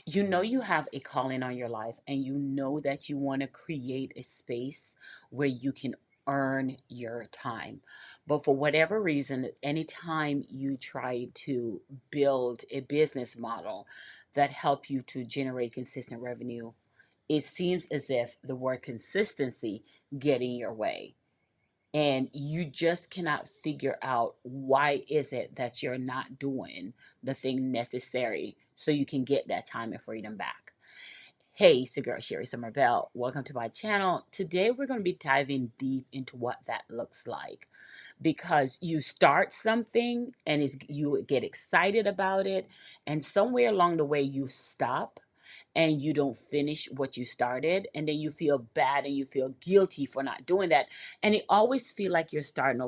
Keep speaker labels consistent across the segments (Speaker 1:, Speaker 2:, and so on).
Speaker 1: You know you have a calling on your life, and you know that you want to create a space where you can earn your time. But for whatever reason, anytime you try to build a business model that help you to generate consistent revenue, it seems as if the word consistency get in your way, and you just cannot figure out why is it that you're not doing the thing necessary so you can get that time and freedom back. Hey, it's your girl Sherry Somerville. Welcome to my channel. Today we're going to be diving deep into what that looks like, because you start something and you get excited about it, and somewhere along the way you stop and you don't finish what you started, and then you feel bad and you feel guilty for not doing that, and it always feel like you're starting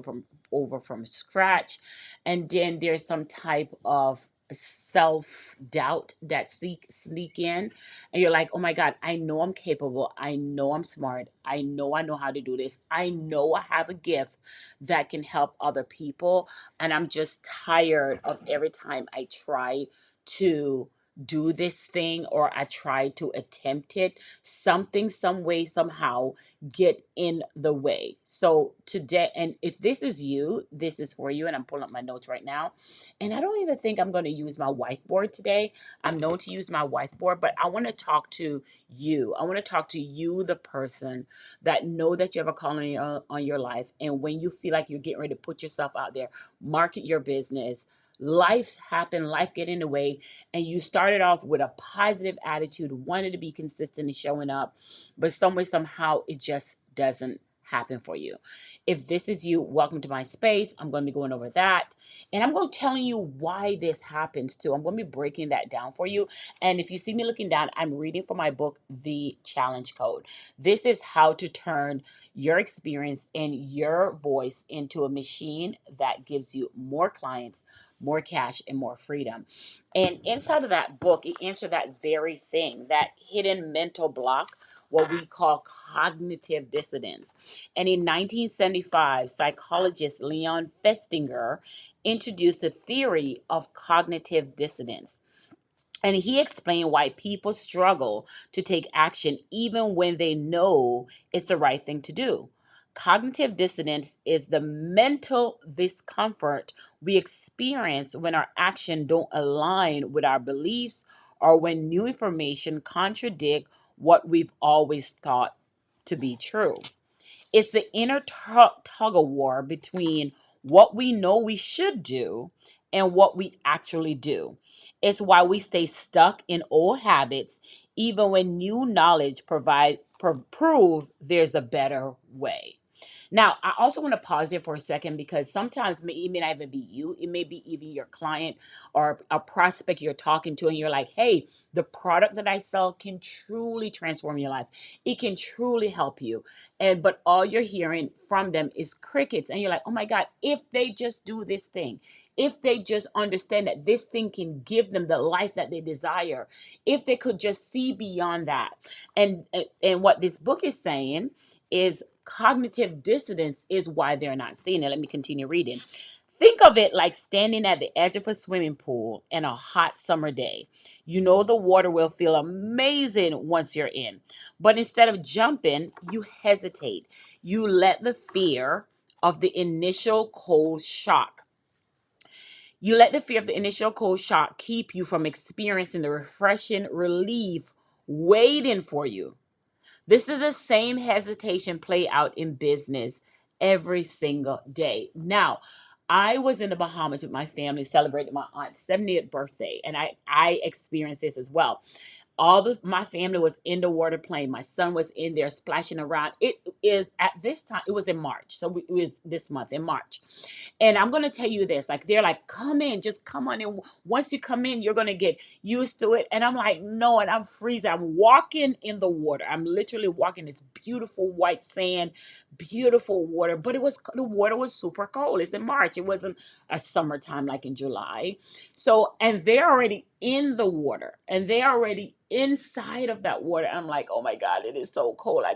Speaker 1: over from scratch. And then there's some type of self doubt that sneak in, and you're like, oh my god, I know I'm capable, I know I'm smart, I know how to do this, I know I have a gift that can help other people, and I'm just tired of every time I try to do this thing or I try to attempt it, something, some way, somehow get in the way. So today, and if this is you, this is for you. And I'm pulling up my notes right now. And I don't even think I'm going to use my whiteboard today. I'm known to use my whiteboard, but I want to talk to you. I want to talk to you, the person that know that you have a calling on your life. And when you feel like you're getting ready to put yourself out there, market your business, life happen, life get in the way, and you started off with a positive attitude, wanted to be consistent and showing up, but some way, somehow, it just doesn't happen for you. If this is you, welcome to my space. I'm going to be going over that, and I'm going to tell you why this happens too. I'm going to be breaking that down for you. And if you see me looking down, I'm reading from my book, The Challenge Code. This is how to turn your experience and your voice into a machine that gives you more clients, more cash, and more freedom. And inside of that book, it answered that very thing, that hidden mental block, what we call cognitive dissonance. And in 1975, psychologist Leon Festinger introduced the theory of cognitive dissonance. And he explained why people struggle to take action even when they know it's the right thing to do. Cognitive dissonance is the mental discomfort we experience when our action don't align with our beliefs, or when new information contradict what we've always thought to be true. It's the inner tug of war between what we know we should do and what we actually do. It's why we stay stuck in old habits even when new knowledge prove there's a better way. Now, I also want to pause here for a second, because sometimes it may not even be you. It may be even your client or a prospect you're talking to, and you're like, hey, the product that I sell can truly transform your life. It can truly help you. But all you're hearing from them is crickets. And you're like, oh my God, if they just do this thing, if they just understand that this thing can give them the life that they desire, if they could just see beyond that. And what this book is saying is cognitive dissonance is why they're not seeing it. Let me continue reading. Think of it like standing at the edge of a swimming pool in a hot summer day. You know the water will feel amazing once you're in, but instead of jumping, you hesitate. You let the fear of the initial cold shock. You let the fear of the initial cold shock keep you from experiencing the refreshing relief waiting for you. This is the same hesitation play out in business every single day. Now, I was in the Bahamas with my family celebrating my aunt's 70th birthday, and I experienced this as well. My family was in the water playing. My son was in there splashing around. It is at this time, it was in March. So it was this month in March. And I'm going to tell you this, like, they're like, come in, just come on in. Once you come in, you're going to get used to it. And I'm like, no, and I'm freezing. I'm walking in the water. I'm literally walking this beautiful white sand, beautiful water, but the water was super cold. It's in March. It wasn't a summertime like in July. So, and they're already in the water and they're already inside of that water. I'm like, oh my God, it is so cold. I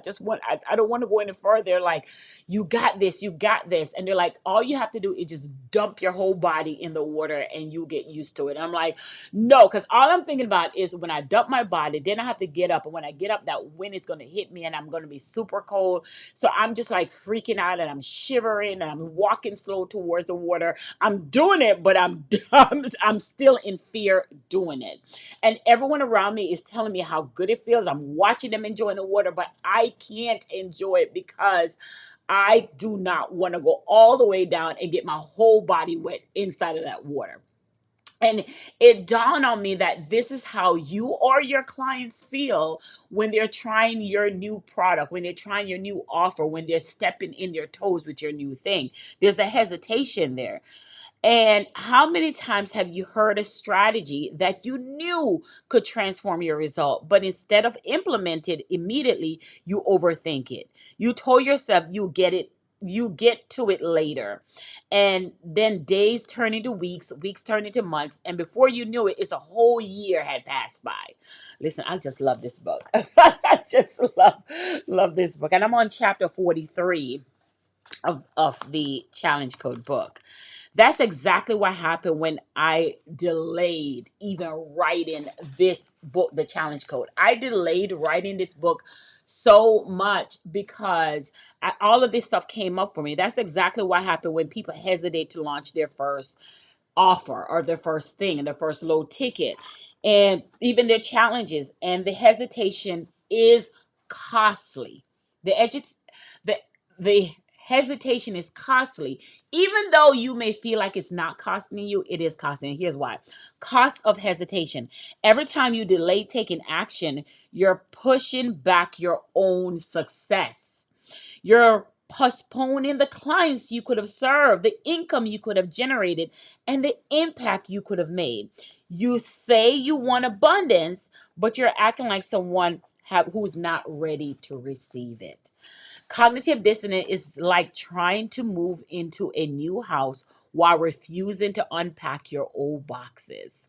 Speaker 1: don't want to go any further. They're like, you got this, you got this. And they're like, all you have to do is just dump your whole body in the water and you get used to it. And I'm like, no, because all I'm thinking about is when I dump my body, then I have to get up. And when I get up, that wind is going to hit me and I'm going to be super cold. So I'm just like freaking out and I'm shivering and I'm walking slow towards the water. I'm doing it, but I'm still in fear doing it. And everyone around me is telling me how good it feels. I'm watching them enjoying the water, but I can't enjoy it because I do not want to go all the way down and get my whole body wet inside of that water. And it dawned on me that this is how you or your clients feel when they're trying your new product, when they're trying your new offer, when they're stepping in their toes with your new thing. There's a hesitation there. And how many times have you heard a strategy that you knew could transform your result, but instead of implemented immediately, you overthink it? You told yourself you get to it later. And then days turn into weeks, weeks turn into months, and before you knew it, it's a whole year had passed by. Listen, I just love this book. I just love this book. And I'm on chapter 43 of the challenge code book. That's exactly what happened when I delayed even writing this book, The Challenge Code. I delayed writing this book so much because all of this stuff came up for me. That's exactly what happened when people hesitate to launch their first offer or their first thing and their first low ticket and even their challenges. And the hesitation is costly. The the hesitation is costly. Even though you may feel like it's not costing you, it is costing. Here's why. Cost of hesitation. Every time you delay taking action, you're pushing back your own success. You're postponing the clients you could have served, the income you could have generated, and the impact you could have made. You say you want abundance, but you're acting like someone who's not ready to receive it. Cognitive dissonance is like trying to move into a new house while refusing to unpack your old boxes.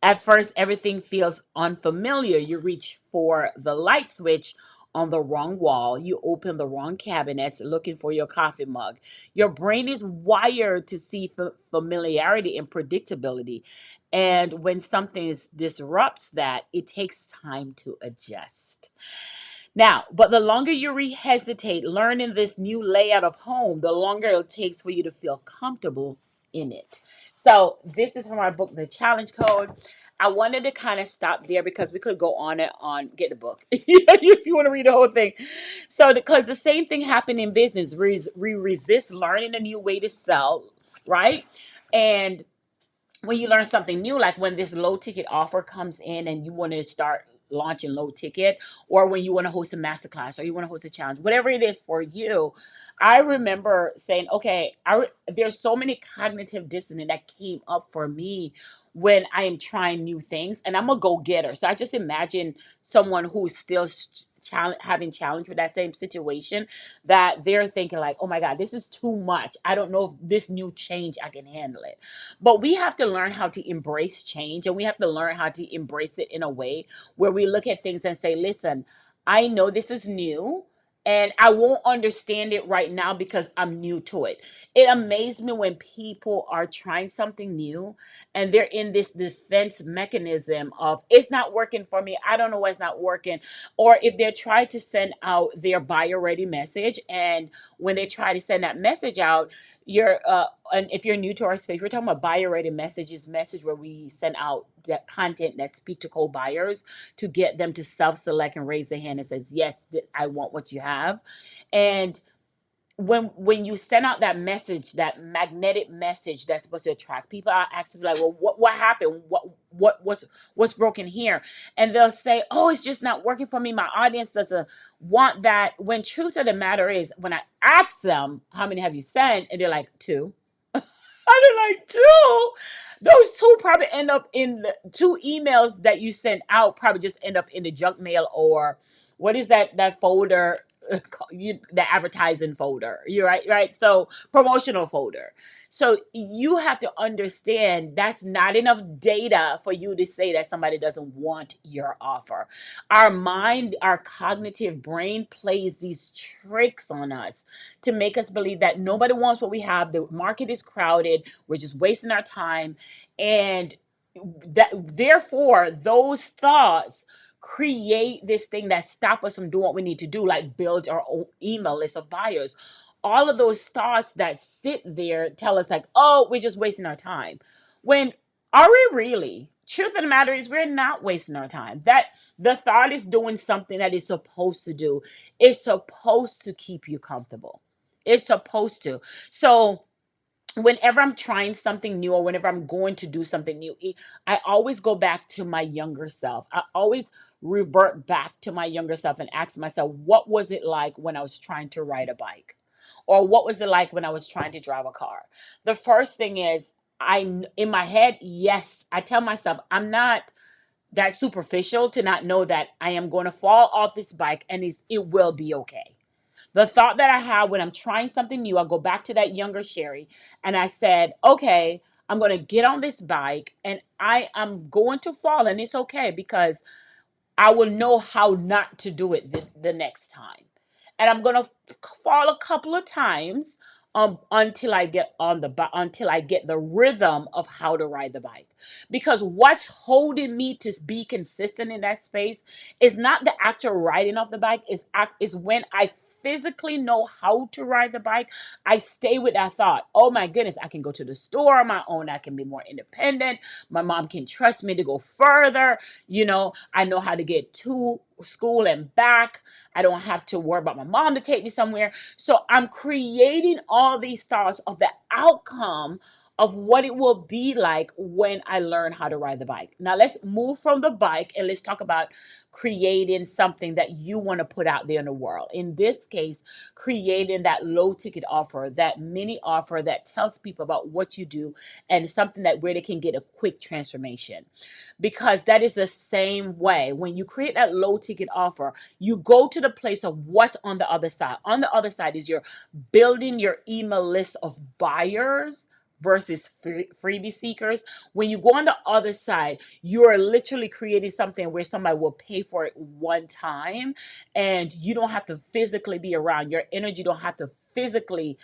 Speaker 1: At first, everything feels unfamiliar. You reach for the light switch on the wrong wall. You open the wrong cabinets looking for your coffee mug. Your brain is wired to see familiarity and predictability. And when something disrupts that, it takes time to adjust. Now, but the longer you hesitate learning this new layout of home, the longer it takes for you to feel comfortable in it. So this is from our book, The Challenge Code. I wanted to kind of stop there because we could go on and on. Get the book if you want to read the whole thing. So because the same thing happened in business. We resist learning a new way to sell, right? And when you learn something new, like when this low ticket offer comes in and you want to start launching low ticket, or when you want to host a masterclass or you want to host a challenge, whatever it is for you, I remember saying, okay, there's so many cognitive dissonance that came up for me when I am trying new things, and I'm a go-getter. So I just imagine someone who's still having challenge with that same situation, that they're thinking like, oh my God, this is too much. I don't know if this new change I can handle it. But we have to learn how to embrace change, and we have to learn how to embrace it in a way where we look at things and say, listen, I know this is new and I won't understand it right now because I'm new to it. It amazes me when people are trying something new and they're in this defense mechanism of it's not working for me. I don't know why it's not working. Or if they're trying to send out their buyer ready message, and when they try to send that message out, you're and if you're new to our space, we're talking about buyer ready messages, message where we send out that content that speak to co-buyers to get them to self-select and raise their hand and says, yes, I want what you have. And when you send out that message, that magnetic message that's supposed to attract people, I ask people like, well, what happened? What's broken here? And they'll say, oh, it's just not working for me. My audience doesn't want that. When truth of the matter is, when I ask them, how many have you sent? And they're like, two. And they're like, two? Those two probably end up in the two emails that you sent out, probably just end up in the junk mail, or what is that folder the advertising folder. You're right. So promotional folder. So you have to understand that's not enough data for you to say that somebody doesn't want your offer. Our mind, our cognitive brain plays these tricks on us to make us believe that nobody wants what we have. The market is crowded. We're just wasting our time. And that therefore those thoughts create this thing that stop us from doing what we need to do, like build our own email list of buyers. All of those thoughts that sit there tell us like, oh, we're just wasting our time. When are we really? Truth of the matter is we're not wasting our time. That the thought is doing something that it's supposed to do. It's supposed to keep you comfortable. It's supposed to. So whenever I'm trying something new or whenever I'm going to do something new, I always go back to my younger self. I always revert back to my younger self and ask myself, what was it like when I was trying to ride a bike? Or what was it like when I was trying to drive a car? The first thing is, in my head, yes, I tell myself, I'm not that superficial to not know that I am going to fall off this bike and it will be okay. The thought that I have when I'm trying something new, I go back to that younger Sherry and I said, okay, I'm going to get on this bike and I am going to fall and it's okay because I will know how not to do it the next time. And I'm going to fall a couple of times until I get until I get the rhythm of how to ride the bike. Because what's holding me to be consistent in that space is not the actual riding of the bike, is when I physically know how to ride the bike, I stay with that thought. Oh my goodness, I can go to the store on my own. I can be more independent. My mom can trust me to go further. I know how to get to school and back. I don't have to worry about my mom to take me somewhere. So I'm creating all these thoughts of the outcome of what it will be like when I learn how to ride the bike. Now let's move from the bike and let's talk about creating something that you want to put out there in the world. In this case, creating that low ticket offer, that mini offer that tells people about what you do and something that where they can get a quick transformation. Because that is the same way. When you create that low ticket offer, you go to the place of what's on the other side. On the other side is you're building your email list of buyers versus freebie seekers. When you go on the other side, you are literally creating something where somebody will pay for it one time and you don't have to physically be around. Your energy don't have to physically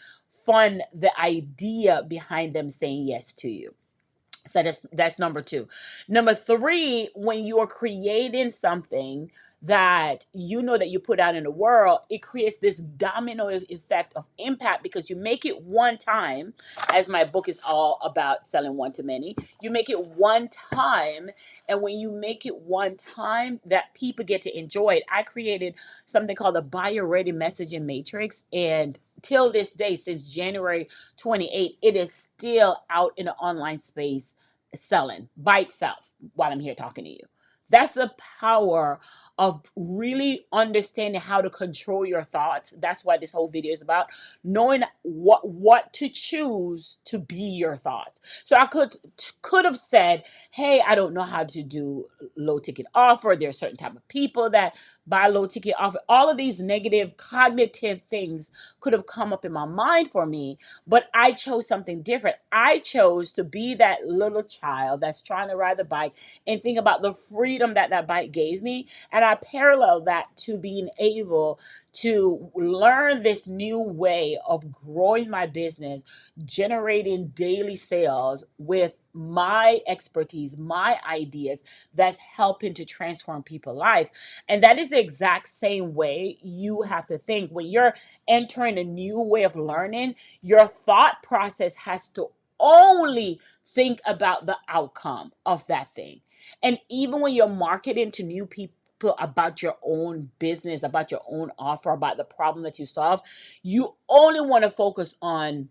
Speaker 1: fund the idea behind them saying yes to you. So that's number two. Number three, when you are creating something that you know that you put out in the world, it creates this domino effect of impact because you make it one time, as my book is all about selling one to many. You make it one time, and when you make it one time, that people get to enjoy it. I created something called the Buyer Ready Messaging Matrix, and till this day, since January 28th, it is still out in the online space selling by itself while I'm here talking to you. That's the power of really understanding how to control your thoughts. That's what this whole video is about. Knowing what to choose to be your thoughts. So I could have said, hey, I don't know how to do low ticket offer. There are certain type of people that buy low ticket offer. All of these negative cognitive things could have come up in my mind for me, but I chose something different. I chose to be that little child that's trying to ride the bike and think about the freedom that that bike gave me. And I parallel that to being able to learn this new way of growing my business, generating daily sales with my expertise, my ideas that's helping to transform people's life. And that is the exact same way you have to think. When you're entering a new way of learning, your thought process has to only think about the outcome of that thing. And even when you're marketing to new people about your own business, about your own offer, about the problem that you solve, you only want to focus on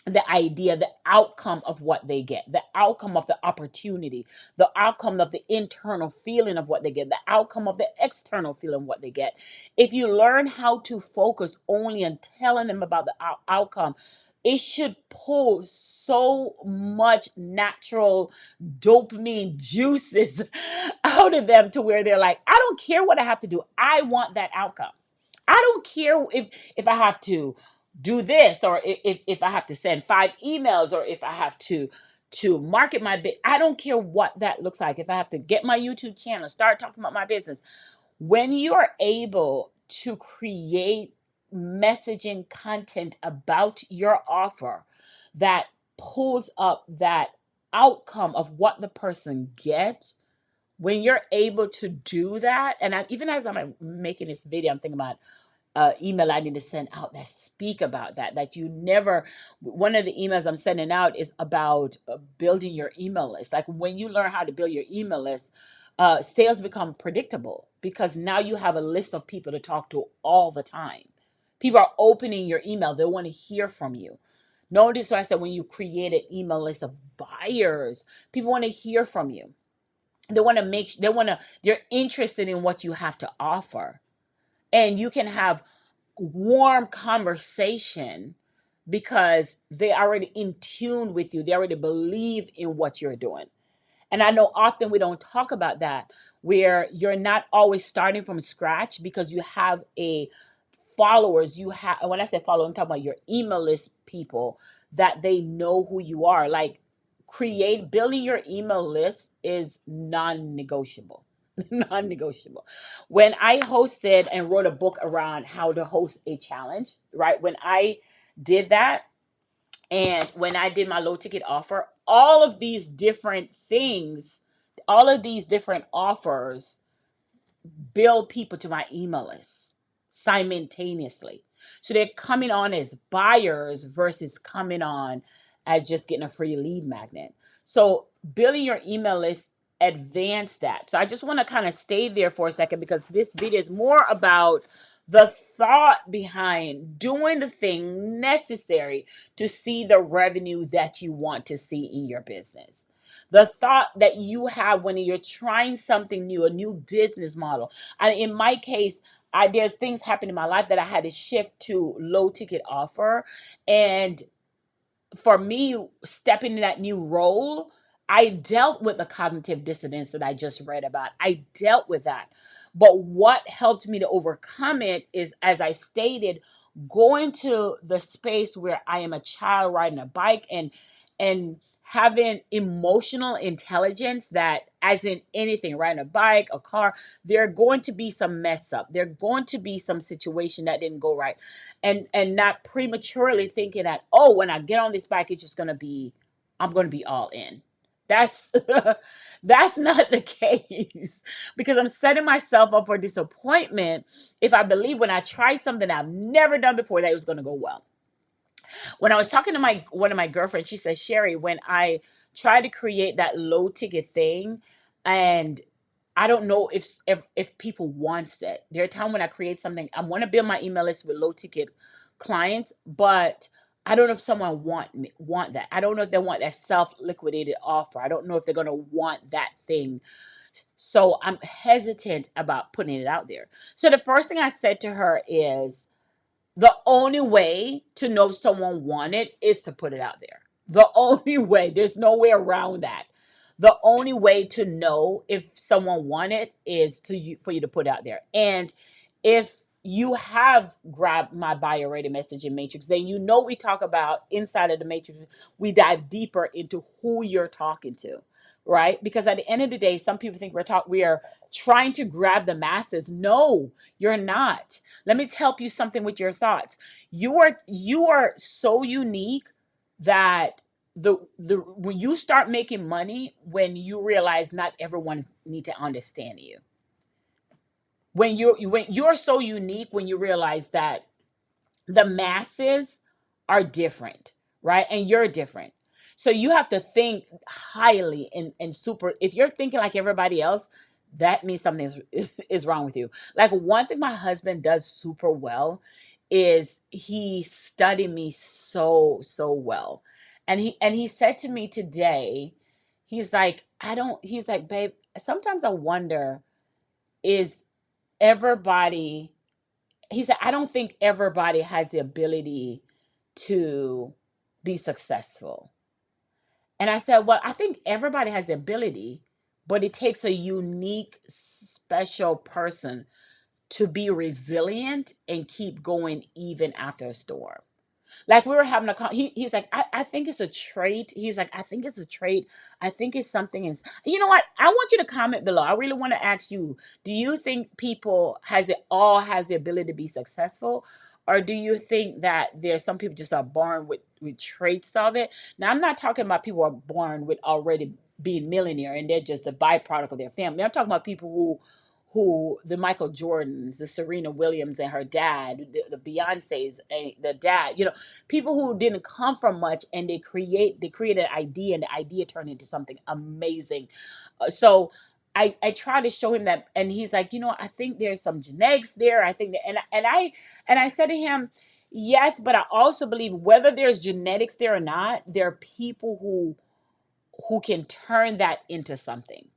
Speaker 1: the idea, the outcome of what they get, the outcome of the opportunity, the outcome of the internal feeling of what they get, the outcome of the external feeling of what they get. If you learn how to focus only on telling them about the outcome, it should pull so much natural dopamine juices out of them to where they're like, I don't care what I have to do. I want that outcome. I don't care if I have to do this, or if I have to send 5 emails, or if I have to market my bit. I don't care what that looks like. If I have to get my YouTube channel, start talking about my business. When you're able to create messaging content about your offer that pulls up that outcome of what the person gets, when you're able to do that, and even as I'm making this video, I'm thinking about email I need to send out that speak about that. Like, you never, one of the emails I'm sending out is about building your email list. Like, when you learn how to build your email list, sales become predictable, because now you have a list of people to talk to all the time. People are opening your email. They want to hear from you. Notice what I said, when you create an email list of buyers, people want to hear from you. They want to they're interested in what you have to offer. And you can have warm conversation because they already in tune with you. They already believe in what you're doing. And I know often we don't talk about that, where you're not always starting from scratch, because you have a followers. You have, when I say follow, I'm talking about your email list people, that they know who you are. Like, building your email list is non-negotiable. Non-negotiable. When I hosted and wrote a book around how to host a challenge, right? When I did that, and when I did my low ticket offer, all of these different things, all of these different offers build people to my email list simultaneously. So they're coming on as buyers versus coming on as just getting a free lead magnet. So building your email list advance that. So I just want to kind of stay there for a second, because this video is more about the thought behind doing the thing necessary to see the revenue that you want to see in your business. The thought that you have when you're trying something new, a new business model. And in my case, there are things happen in my life that I had to shift to low ticket offer. And for me, stepping in that new role, I dealt with the cognitive dissonance that I just read about. I dealt with that. But what helped me to overcome it is, as I stated, going to the space where I am a child riding a bike, and having emotional intelligence, that, as in anything, riding a bike, a car, there are going to be some mess up. There are going to be some situation that didn't go right. And not prematurely thinking that, oh, when I get on this bike, it's just going to be, I'm going to be all in. That's that's not the case, because I'm setting myself up for disappointment if I believe when I try something I've never done before that it was going to go well. When I was talking to one of my girlfriends, she said, Sherry, when I try to create that low ticket thing, and I don't know if people wants it. There are times when I create something, I want to build my email list with low ticket clients, but I don't know if someone want that. I don't know if they want that self liquidated offer. I don't know if they're gonna want that thing. So I'm hesitant about putting it out there. So the first thing I said to her is, the only way to know someone want it is to put it out there. The only way. There's no way around that. The only way to know if someone want it is for you to put it out there. And if you have grabbed my buyer rating messaging matrix, then you know we talk about inside of the matrix, we dive deeper into who you're talking to, right? Because at the end of the day, some people think we are trying to grab the masses. No, you're not. Let me help you something with your thoughts. You are so unique that the when you start making money, when you realize not everyone need to understand you. When you're so unique, when you realize that the masses are different, right? And you're different. So you have to think highly and super. If you're thinking like everybody else, that means something is wrong with you. Like, one thing my husband does super well is he studied me so well. And he said to me today, he's like, babe, sometimes I wonder, is everybody, he said, I don't think everybody has the ability to be successful. And I said, well, I think everybody has the ability, but it takes a unique, special person to be resilient and keep going even after a storm. Like we were having he's like, I think it's a trait. He's like, I think it's a trait. I think it's something is, you know what? I want you to comment below. I really want to ask you, do you think people has the ability to be successful? Or do you think that there's some people just are born with traits of it? Now, I'm not talking about people who are born with already being millionaire and they're just the byproduct of their family. I'm talking about people who the Michael Jordans, the Serena Williams and her dad, the Beyonce's, the dad, people who didn't come from much and they created an idea and the idea turned into something amazing. So I try to show him that, and he's like, I think there's some genetics there. I think that, and I said to him, yes, but I also believe whether there's genetics there or not, there are people who can turn that into something.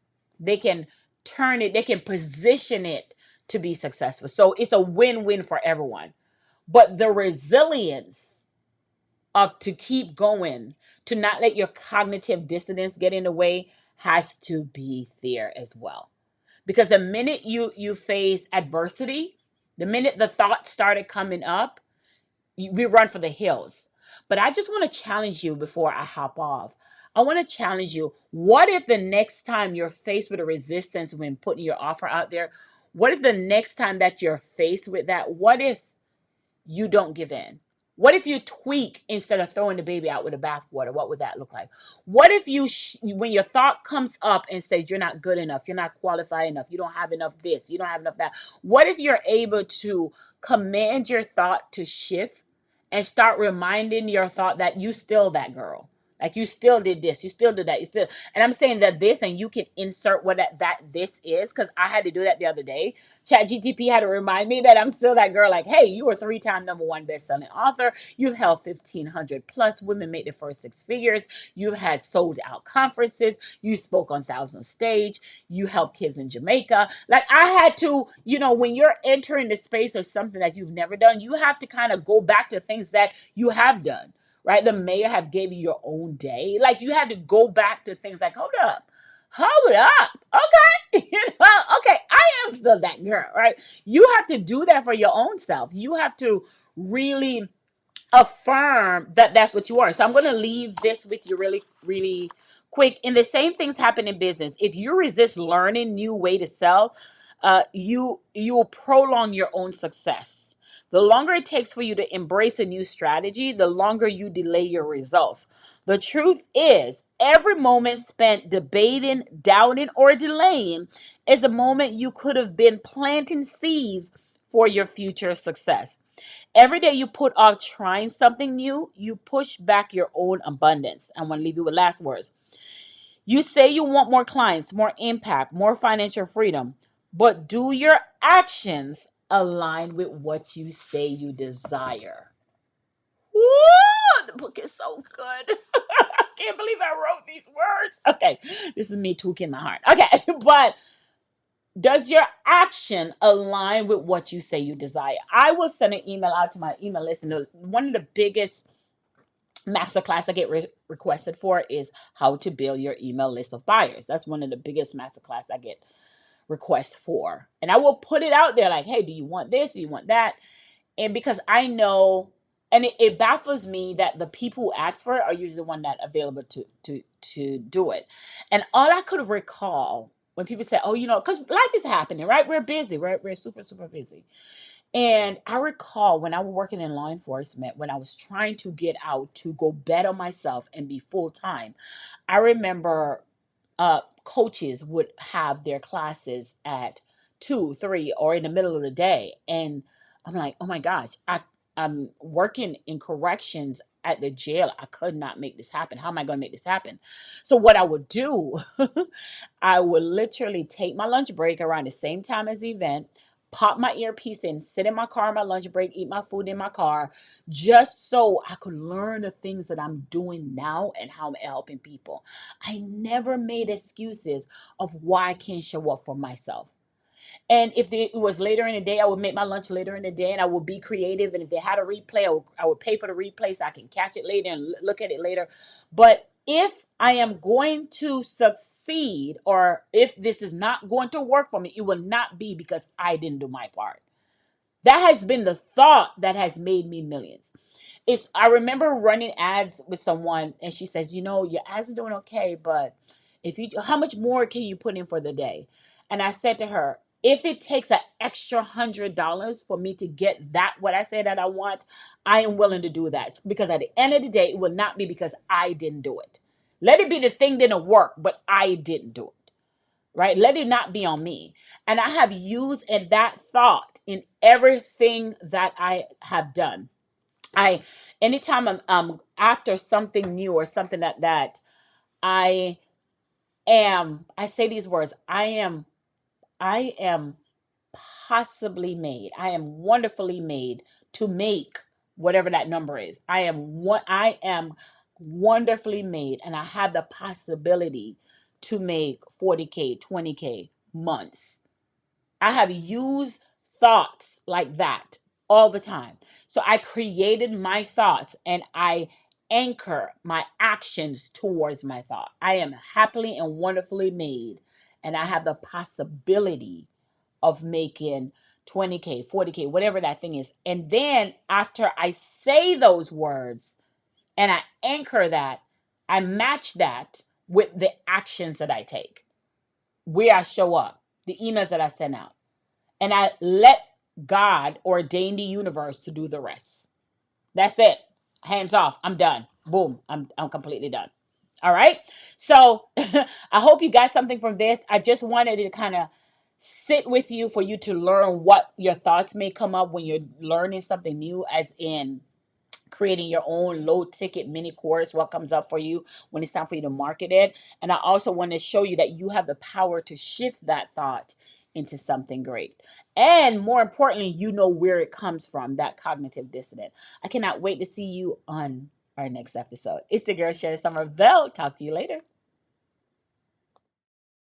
Speaker 1: They can turn it, they can position it to be successful. So it's a win-win for everyone. But the resilience of to keep going, to not let your cognitive dissonance get in the way has to be there as well. Because the minute you face adversity, the minute the thoughts started coming up, we run for the hills. But I just want to challenge you before I hop off. I want to challenge you. What if the next time you're faced with a resistance when putting your offer out there, what if the next time that you're faced with that, what if you don't give in? What if you tweak instead of throwing the baby out with the bathwater? What would that look like? What if when your thought comes up and says you're not good enough, you're not qualified enough, you don't have enough this, you don't have enough that? What if you're able to command your thought to shift and start reminding your thought that you still that girl? Like you still did this, you still did that, and I'm saying that this, and you can insert what that this is, because I had to do that the other day. ChatGTP had to remind me that I'm still that girl. Like, hey, you were 3-time #1 best-selling author. You've helped 1,500 plus women make their first 6 figures. You've had sold out conferences. You spoke on thousands of stage. You helped kids in Jamaica. Like I had to, when you're entering the space of something that you've never done, you have to kind of go back to things that you have done. Right? The mayor have gave you your own day. Like you had to go back to things like, hold up. Okay. Okay. I am still that girl, right? You have to do that for your own self. You have to really affirm that that's what you are. So I'm going to leave this with you really, really quick. And the same things happen in business. If you resist learning new way to sell, you will prolong your own success. The longer it takes for you to embrace a new strategy, the longer you delay your results. The truth is, every moment spent debating, doubting, or delaying is a moment you could have been planting seeds for your future success. Every day you put off trying something new, you push back your own abundance. I want to leave you with last words. You say you want more clients, more impact, more financial freedom, but do your actions align with what you say you desire? Woo! The book is so good. I can't believe I wrote these words. Okay, this is me tweaking my heart. Okay, but does your action align with what you say you desire? I will send an email out to my email list, and one of the biggest masterclass I get requested for is how to build your email list of buyers. That's one of the biggest masterclass I get requests for. And I will put it out there like, hey, do you want this? Do you want that? And because I know, and it baffles me that the people who ask for it are usually the one that are available to do it. And all I could recall when people say, oh, because life is happening, right? We're busy, right? We're super, super busy. And I recall when I was working in law enforcement, when I was trying to get out to go bet on myself and be full time, I remember coaches would have their classes at 2, 3, or in the middle of the day. And I'm like, oh my gosh, I'm working in corrections at the jail. I could not make this happen. How am I going to make this happen? So what I would do, I would literally take my lunch break around the same time as the event, pop my earpiece in, sit in my car on my lunch break, eat my food in my car, just so I could learn the things that I'm doing now and how I'm helping people. I never made excuses of why I can't show up for myself. And if it was later in the day, I would make my lunch later in the day and I would be creative. And if they had a replay, I would pay for the replay so I can catch it later and look at it later. But if I am going to succeed, or if this is not going to work for me, it will not be because I didn't do my part. That has been the thought that has made me millions. I remember running ads with someone, and she says, your ads are doing okay, but how much more can you put in for the day? And I said to her, if it takes an extra $100 for me to get what I say that I want, I am willing to do that, because at the end of the day, it will not be because I didn't do it. Let it be the thing didn't work, but I didn't do it. Right? Let it not be on me. And I have used that thought in everything that I have done. Anytime I'm after something new or something that I I say these words, I am possibly made. I am wonderfully made to make whatever that number is. I am wonderfully made, and I have the possibility to make 40K, 20K months. I have used thoughts like that all the time. So I created my thoughts, and I anchor my actions towards my thought. I am happily and wonderfully made, and I have the possibility of making 20K, 40K, whatever that thing is. And then after I say those words and I anchor that, I match that with the actions that I take, where I show up, the emails that I send out. And I let God ordain the universe to do the rest. That's it. Hands off. I'm done. Boom. I'm completely done. All right. So I hope you got something from this. I just wanted to kind of sit with you for you to learn what your thoughts may come up when you're learning something new, as in creating your own low ticket mini course, what comes up for you when it's time for you to market it. And I also want to show you that you have the power to shift that thought into something great. And more importantly, you know where it comes from, that cognitive dissonance. I cannot wait to see you on our next episode. It's the girl, Sherry Somerville. Talk to you later.